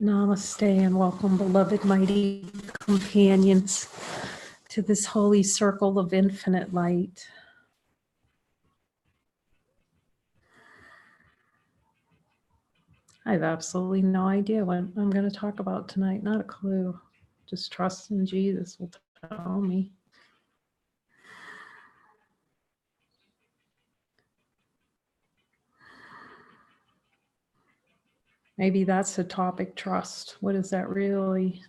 Namaste and welcome, beloved mighty companions, to this holy circle of infinite light. I have absolutely no idea what I'm going to talk about tonight, not a clue. Just trust in Jesus will tell me. Maybe that's the topic, trust. What is that really?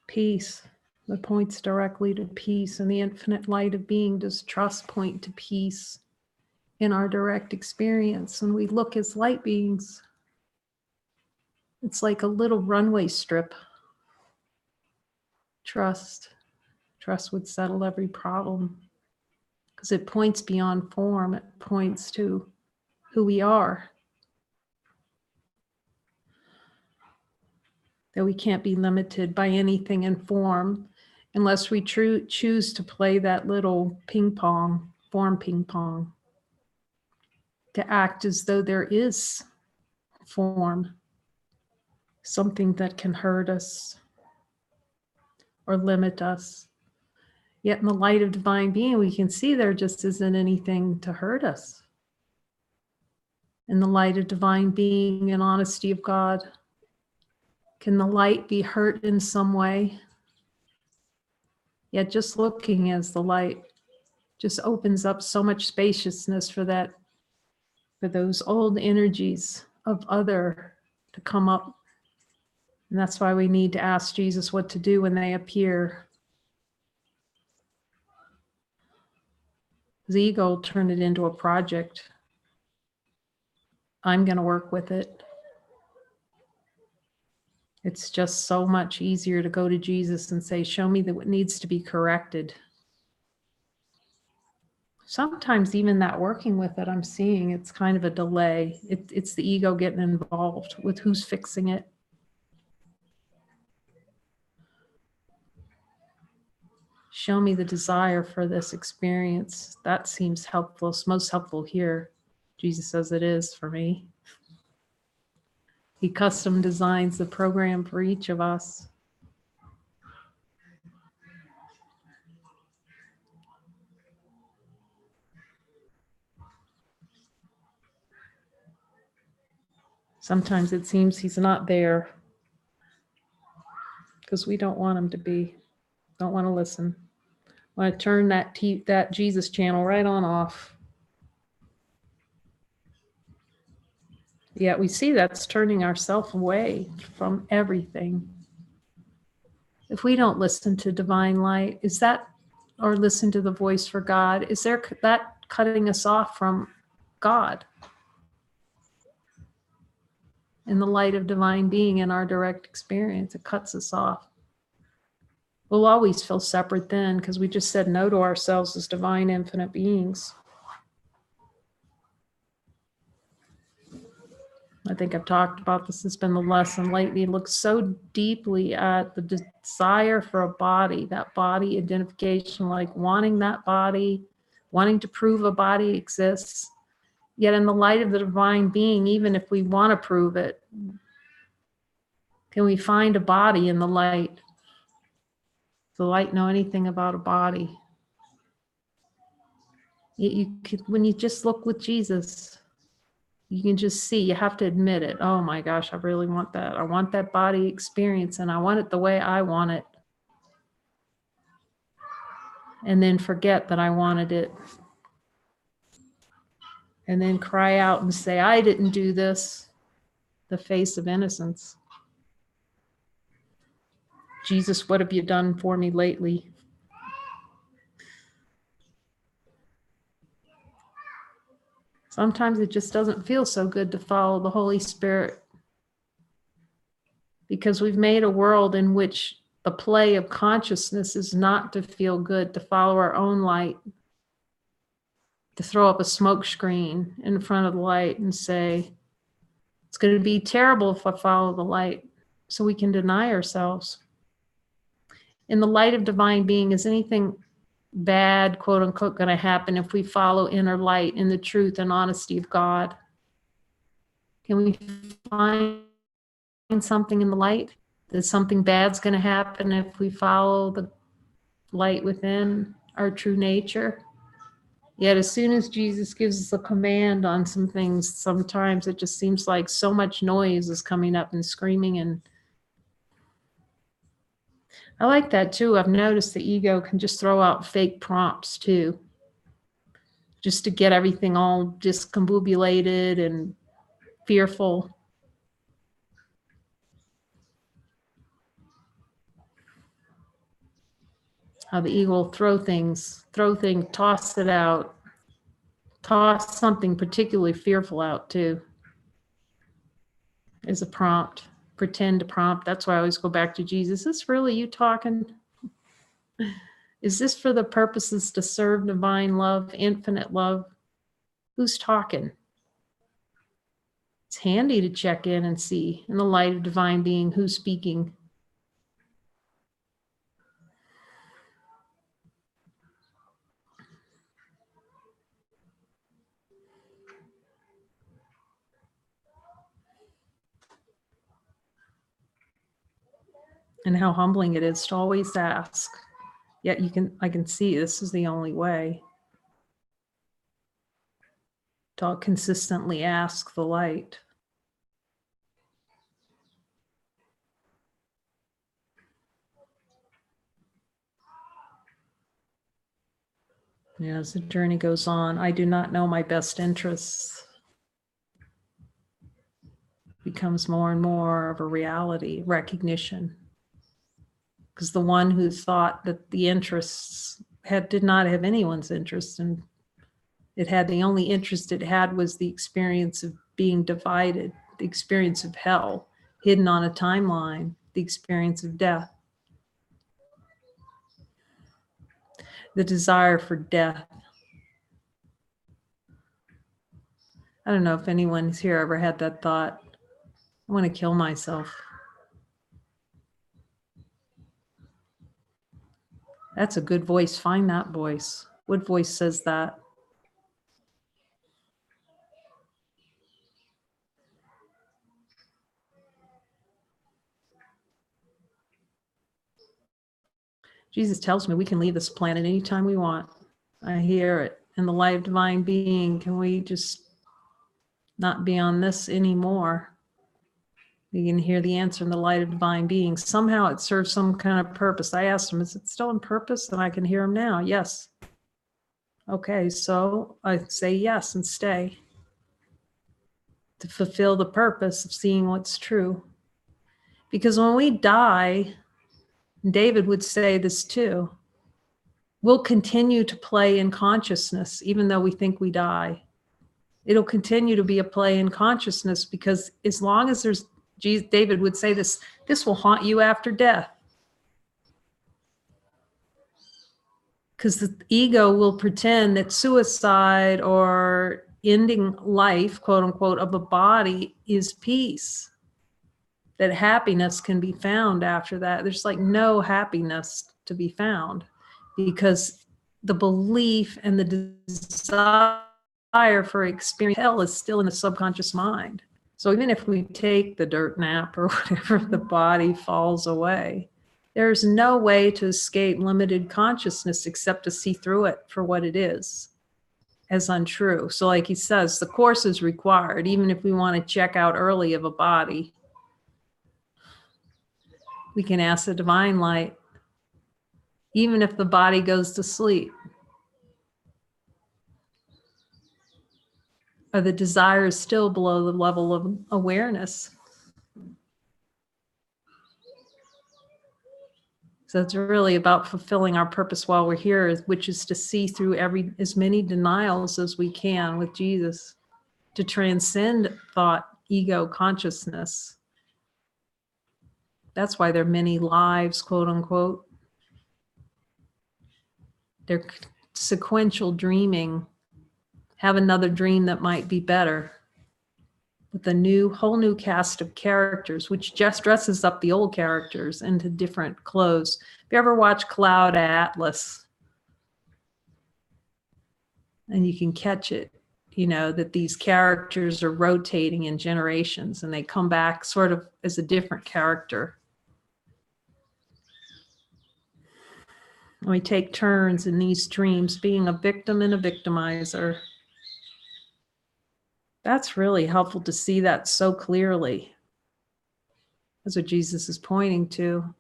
Peace. That points directly to peace, and the infinite light of being. Does trust point to peace in our direct experience? When we look as light beings, it's like a little runway strip. Trust would settle every problem because it points beyond form. It points to who we are. That we can't be limited by anything in form unless we choose to play that little form ping pong, to act as though there is form, something that can hurt us or limit us. Yet in the light of divine being, we can see there just isn't anything to hurt us. In the light of divine being and honesty of God, can the light be hurt in some way? Yet just looking as the light just opens up so much spaciousness for those old energies of other to come up. And that's why we need to ask Jesus what to do when they appear. The ego will turn it into a project. I'm going to work with it. It's just so much easier to go to Jesus and say, show me what needs to be corrected. Sometimes even that working with it, I'm seeing it's kind of a delay. It's the ego getting involved with who's fixing it. Show me the desire for this experience. That seems helpful. It's most helpful here. Jesus says it is for me. He custom designs the program for each of us. Sometimes it seems he's not there because we don't want him to be. Don't want to listen. Want to turn that Jesus channel right on off. Yet we see that's turning ourselves away from everything. If we don't listen to divine light, or listen to the voice for God, is that cutting us off from God? In the light of divine being in our direct experience, it cuts us off. We'll always feel separate then because we just said no to ourselves as divine infinite beings. I think I've talked about this. It's been the lesson lately. Look so deeply at the desire for a body, that body identification, like wanting that body, wanting to prove a body exists. Yet in the light of the divine being, even if we want to prove it, can we find a body in the light? Does the light know anything about a body? When you just look with Jesus, you can just see, you have to admit it. Oh my gosh, I really want that. I want that body experience and I want it the way I want it. And then forget that I wanted it. And then cry out and say, I didn't do this. The face of innocence. Jesus, what have you done for me lately? Sometimes it just doesn't feel so good to follow the Holy Spirit because we've made a world in which the play of consciousness is not to feel good, to follow our own light, to throw up a smoke screen in front of the light and say, it's going to be terrible if I follow the light, so we can deny ourselves. In the light of divine being, is anything bad, quote unquote, going to happen if we follow inner light in the truth and honesty of God? Can we find something in the light, that something bad's going to happen if we follow the light within our true nature. Yet as soon as Jesus gives us a command on some things, sometimes it just seems like so much noise is coming up and screaming. And I like that too. I've noticed the ego can just throw out fake prompts too, just to get everything all discombobulated and fearful. How the ego will throw things, toss it out, toss something particularly fearful out too, as a prompt, pretend to prompt. That's why I always go back to Jesus. Is this really you talking? Is this for the purposes to serve divine love, infinite love? Who's talking? It's handy to check in and see in the light of divine being who's speaking. And how humbling it is to always ask. Yet I can see this is the only way. To consistently ask the light. As the journey goes on, I do not know my best interests. Becomes more and more of a reality, recognition. Because the one who thought that the interests did not have anyone's interest, and it had the only interest it had was the experience of being divided, the experience of hell, hidden on a timeline, the experience of death, the desire for death. I don't know if anyone's here ever had that thought. I want to kill myself. That's a good voice. Find that voice. What voice says that? Jesus tells me we can leave this planet anytime we want. I hear it. In the light of divine being, can we just not be on this anymore? You can hear the answer in the light of divine being. Somehow it serves some kind of purpose. I asked him, is it still in purpose? And I can hear him now. Yes. Okay, so I say yes and stay to fulfill the purpose of seeing what's true. Because when we die, David would say this too, we'll continue to play in consciousness even though we think we die. It'll continue to be a play in consciousness because as long as there's, David would say this will haunt you after death. Because the ego will pretend that suicide or ending life, quote unquote, of a body is peace. That happiness can be found after that. There's like no happiness to be found because the belief and the desire for experience hell is still in the subconscious mind. So even if we take the dirt nap or whatever, the body falls away. There's no way to escape limited consciousness except to see through it for what it is, as untrue. So like he says, the course is required, even if we want to check out early of a body. We can ask the divine light, even if the body goes to sleep. Or the desire is still below the level of awareness. So it's really about fulfilling our purpose while we're here, which is to see through as many denials as we can with Jesus, to transcend thought, ego, consciousness. That's why there are many lives, quote unquote. They're sequential dreaming. Have another dream that might be better. With a whole new cast of characters, which just dresses up the old characters into different clothes. If you ever watch Cloud Atlas, and you can catch it that these characters are rotating in generations and they come back sort of as a different character. We take turns in these dreams being a victim and a victimizer. That's really helpful to see that so clearly. That's what Jesus is pointing to.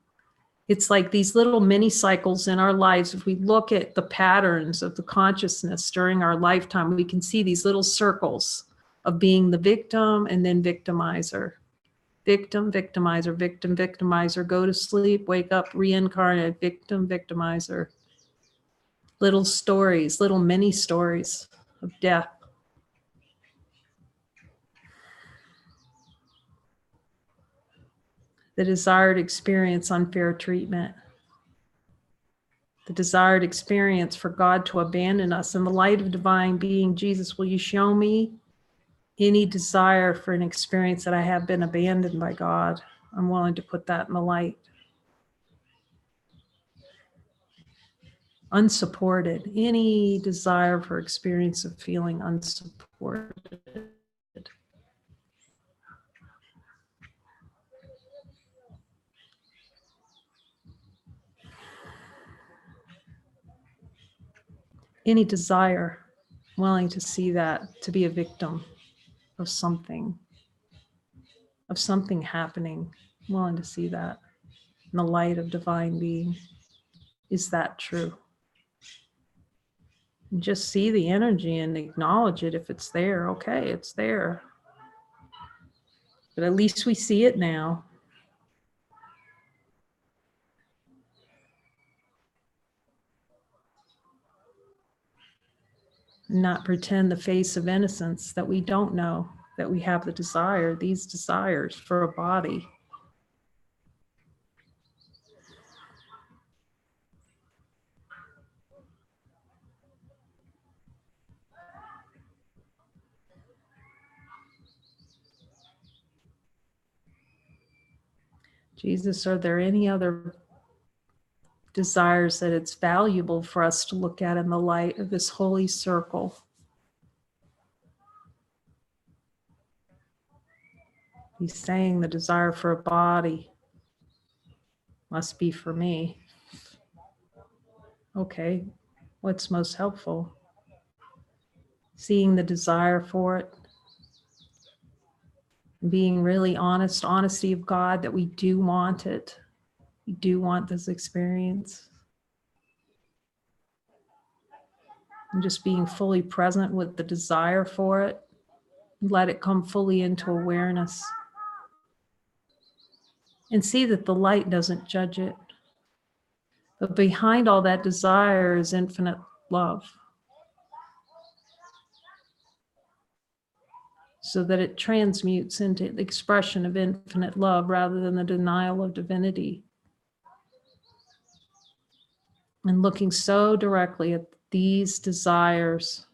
It's like these little mini cycles in our lives. If we look at the patterns of the consciousness during our lifetime, we can see these little circles of being the victim and then victimizer. Victim, victimizer, victim, victimizer, go to sleep, wake up, reincarnate, victim, victimizer. Little stories, little mini stories of death. The desired experience, unfair treatment. The desired experience for God to abandon us. In the light of divine being, Jesus, will you show me any desire for an experience that I have been abandoned by God? I'm willing to put that in the light. Unsupported. Any desire for experience of feeling unsupported. Any desire, willing to see that, to be a victim of something happening, willing to see that in the light of divine being. Is that true? And just see the energy and acknowledge it if it's there. Okay, it's there. But at least we see it now. Not pretend the face of innocence that we don't know that we have the desire, these desires for a body. Jesus, are there any other desires that it's valuable for us to look at in the light of this holy circle? He's saying the desire for a body must be for me. Okay, what's most helpful? Seeing the desire for it, being really honest, honesty of God that we do want it. We do want this experience. And just being fully present with the desire for it. Let it come fully into awareness. And see that the light doesn't judge it. But behind all that desire is infinite love. So that it transmutes into the expression of infinite love rather than the denial of divinity. And looking so directly at these desires.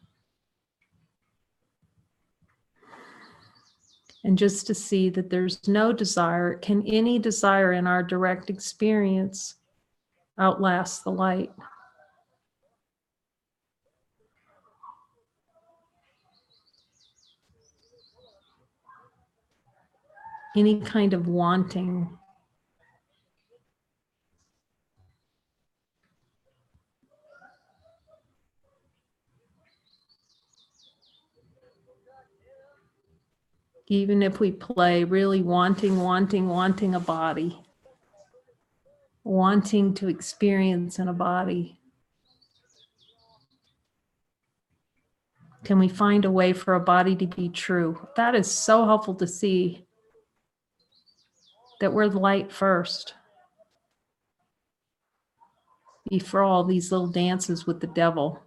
And just to see that there's no desire, can any desire in our direct experience outlast the light? Any kind of wanting. Even if we play really wanting a body, wanting to experience in a body, can we find a way for a body to be true? That is so helpful to see that we're the light first. Before all these little dances with the devil,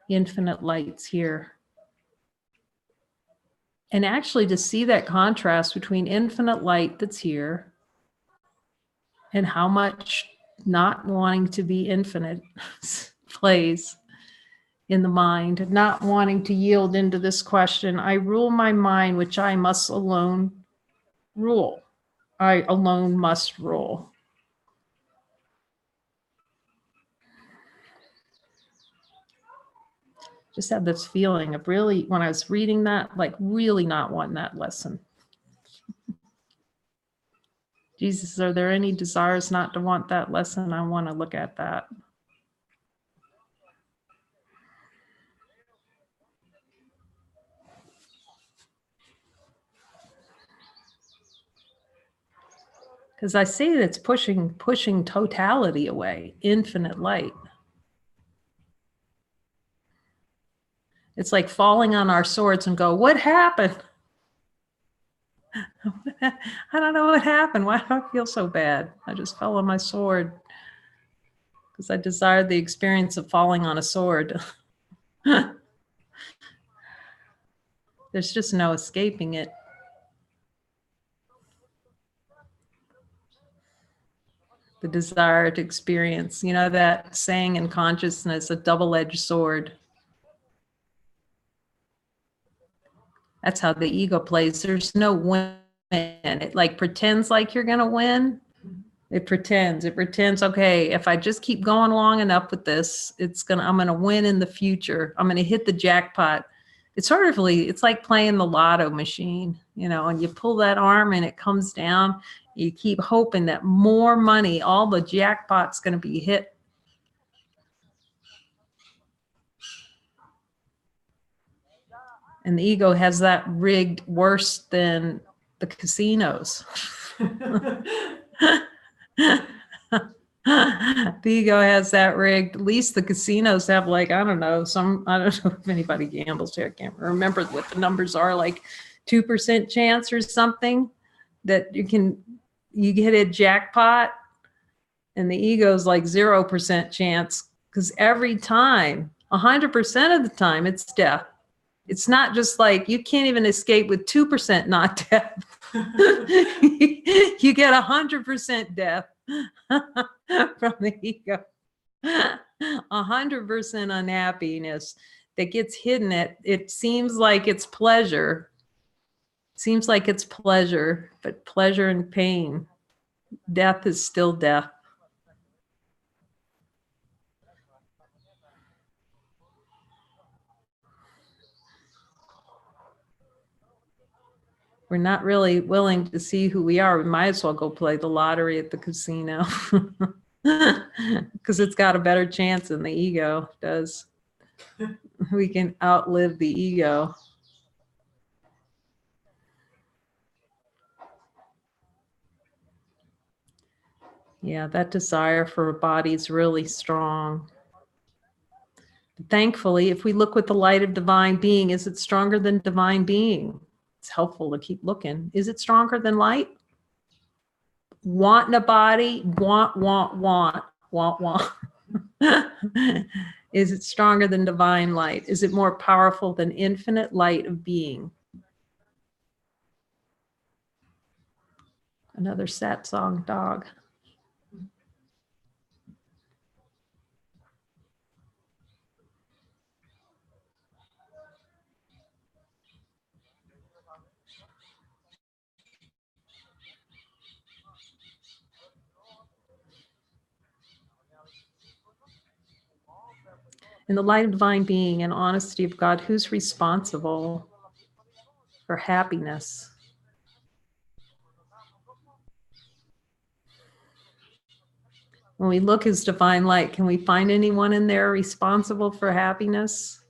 infinite light's here. And actually to see that contrast between infinite light that's here and how much not wanting to be infinite plays in the mind, not wanting to yield into this question, I rule my mind, which I must alone rule. I alone must rule. Just had this feeling of really, when I was reading that, like really not wanting that lesson. Jesus, are there any desires not to want that lesson? I want to look at that. Because I see that it's pushing totality away, infinite light. It's like falling on our swords and go, what happened? I don't know what happened. Why do I feel so bad? I just fell on my sword because I desired the experience of falling on a sword. There's just no escaping it. The desire to experience, you know, that saying in consciousness, a double-edged sword. That's how the ego plays. There's no win. It like pretends like you're going to win. It pretends, okay, if I just keep going long enough with this, I'm going to win in the future. I'm going to hit the jackpot. It's it's like playing the lotto machine, you know, and you pull that arm and it comes down. You keep hoping that more money, all the jackpot's going to be hit. And the ego has that rigged worse than the casinos. The ego has that rigged. At least the casinos have, like, I don't know if anybody gambles here. I can't remember what the numbers are, like 2% chance or something that you get a jackpot, and the ego's like 0% chance, because every time, 100% of the time, it's death. It's not just like you can't even escape with 2% not death. You get 100% death from the ego. 100% unhappiness that gets hidden. It seems like it's pleasure. Seems like it's pleasure, but pleasure and pain. Death is still death. We're not really willing to see who we are. We might as well go play the lottery at the casino because it's got a better chance than the ego does. We can outlive the ego. Yeah, that desire for a body is really strong. Thankfully, if we look with the light of divine being, is it stronger than divine being? It's helpful to keep looking. Is it stronger than light? Want a body, want. Is it stronger than divine light? Is it more powerful than infinite light of being? Another sad song, dog. In the light of divine being and honesty of God, who's responsible for happiness? When we look as divine light, can we find anyone in there responsible for happiness?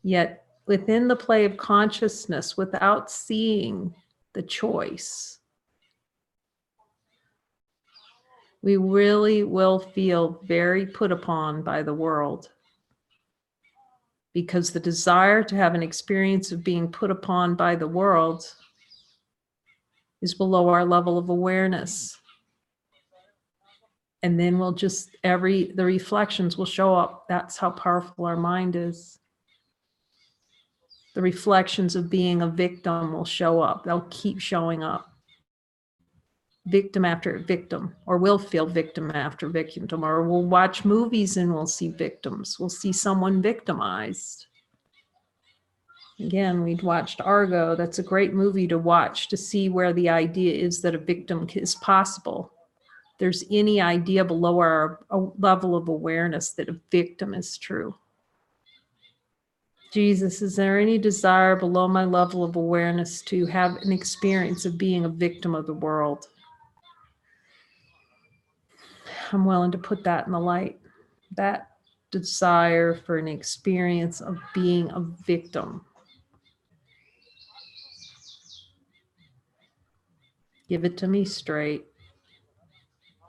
Yet within the play of consciousness, without seeing the choice, we really will feel very put upon by the world, because the desire to have an experience of being put upon by the world is below our level of awareness. And then we'll just, the reflections will show up. That's how powerful our mind is. The reflections of being a victim will show up. They'll keep showing up. Victim after victim, or we'll feel victim after victim, or we'll watch movies and we'll see victims. We'll see someone victimized. Again, we'd watched Argo. That's a great movie to watch to see where the idea is that a victim is possible. there's any idea below our level of awareness that a victim is true. Jesus, is there any desire below my level of awareness to have an experience of being a victim of the world? I'm willing to put that in the light. That desire for an experience of being a victim. Give it to me straight.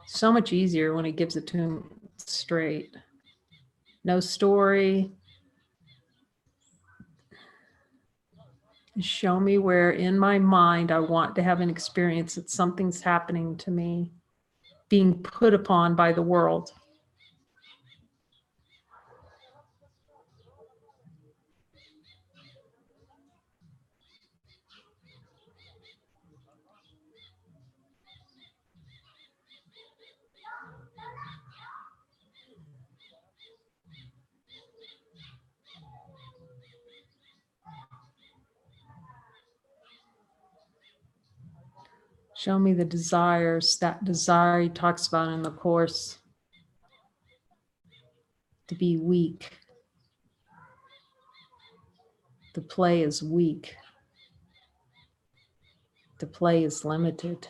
So much easier when he gives it to him straight. No story. Show me where in my mind I want to have an experience that something's happening to me, being put upon by the world. Show me the desires, that desire he talks about in the Course, to be weak. The play is weak. The play is limited.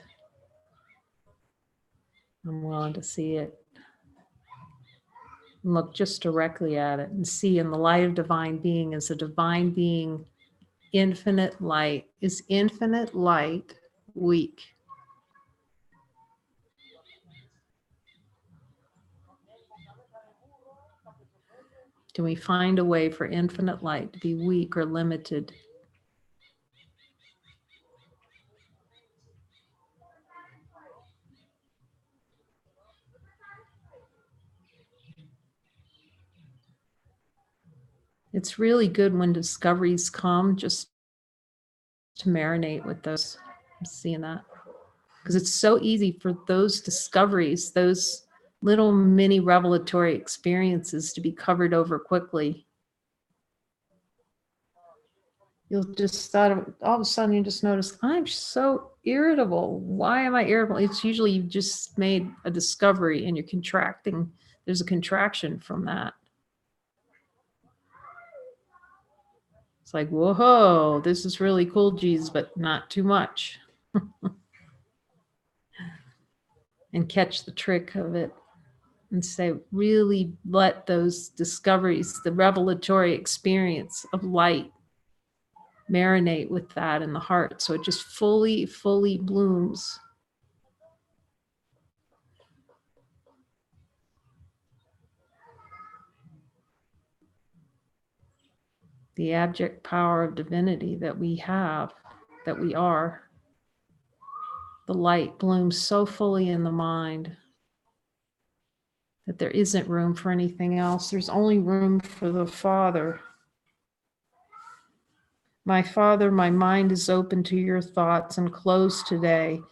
I'm willing to see it. And look just directly at it and see in the light of divine being, as a divine being, infinite light. Is infinite light weak? Do we find a way for infinite light to be weak or limited? It's really good when discoveries come just to marinate with those. I'm seeing that. Because it's so easy for those discoveries, those little mini revelatory experiences to be covered over quickly. You'll just start, all of a sudden you just notice, I'm so irritable. Why am I irritable? It's usually you've just made a discovery and you're contracting. There's a contraction from that. It's like, whoa, this is really cool, Jesus, but not too much. And catch the trick of it and say, really let those discoveries, the revelatory experience of light, marinate with that in the heart. So it just fully, fully blooms. The abject power of divinity that we have, that we are. The light blooms so fully in the mind that there isn't room for anything else. There's only room for the Father. My Father, my mind is open to your thoughts and closed today.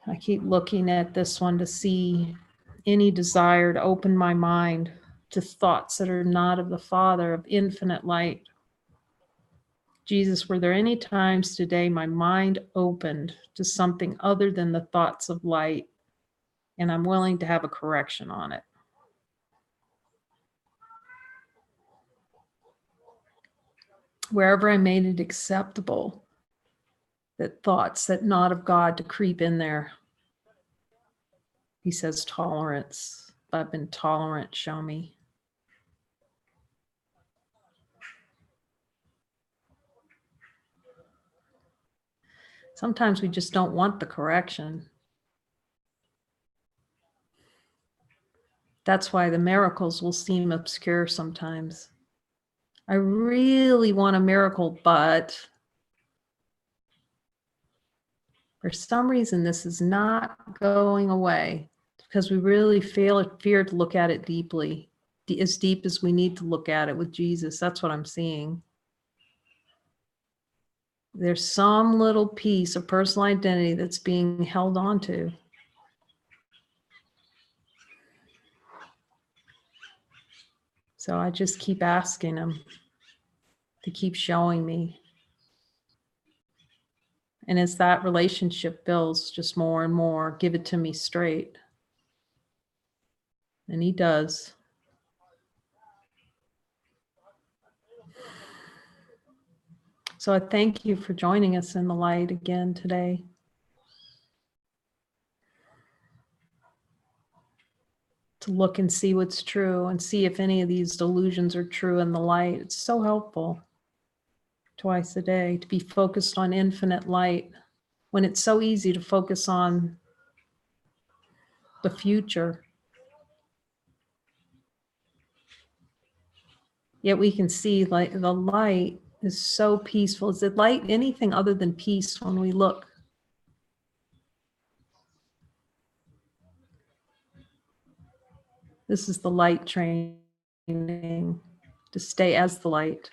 I keep looking at this one to see any desire to open my mind to thoughts that are not of the Father, of infinite light. Jesus, were there any times today my mind opened to something other than the thoughts of light? And I'm willing to have a correction on it. Wherever I made it acceptable, that thoughts that not of God to creep in there. He says tolerance. If I've been tolerant, show me. Sometimes we just don't want the correction. That's why the miracles will seem obscure sometimes. I really want a miracle, but for some reason, this is not going away because we really fear to look at it deeply, as deep as we need to look at it with Jesus. That's what I'm seeing. There's some little piece of personal identity that's being held on to. So I just keep asking him to keep showing me. And as that relationship builds just more and more, give it to me straight. And he does. So I thank you for joining us in the light again today. To look and see what's true and see if any of these delusions are true in the light. It's so helpful twice a day to be focused on infinite light when it's so easy to focus on the future. Yet we can see like the light is so peaceful. Is it light anything other than peace when we look? This is the light training to stay as the light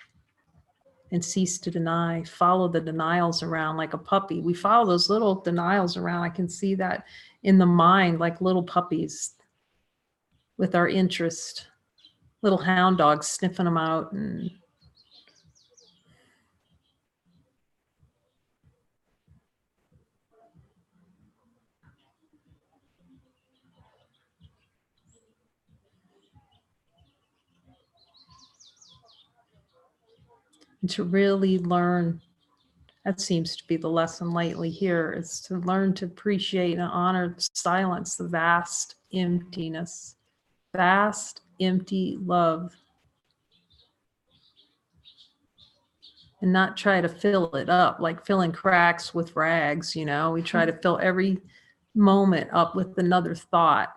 and cease to deny. Follow the denials around like a puppy. We follow those little denials around. I can see that in the mind, like little puppies with our interest, little hound dogs sniffing them out and to really learn. That seems to be the lesson lately here, is to learn to appreciate and honor the silence, the vast emptiness, vast empty love, and not try to fill it up like filling cracks with rags. You know, we try to fill every moment up with another thought,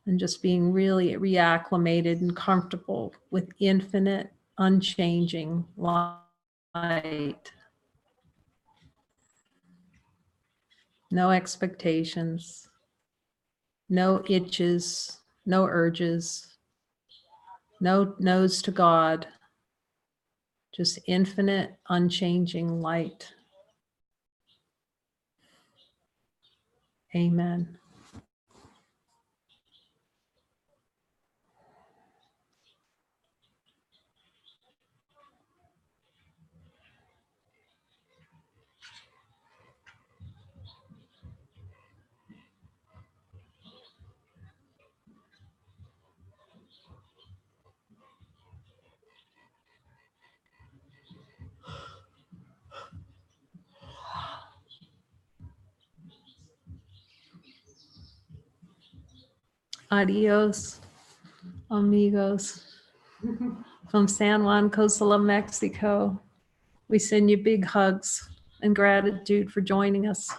and just being really reacclimated and comfortable with infinite, unchanging light. No expectations, no itches, no urges, no no's to God, just infinite, unchanging light. Amen. Adios, amigos. From San Juan, Costa, Mexico. We send you big hugs and gratitude for joining us.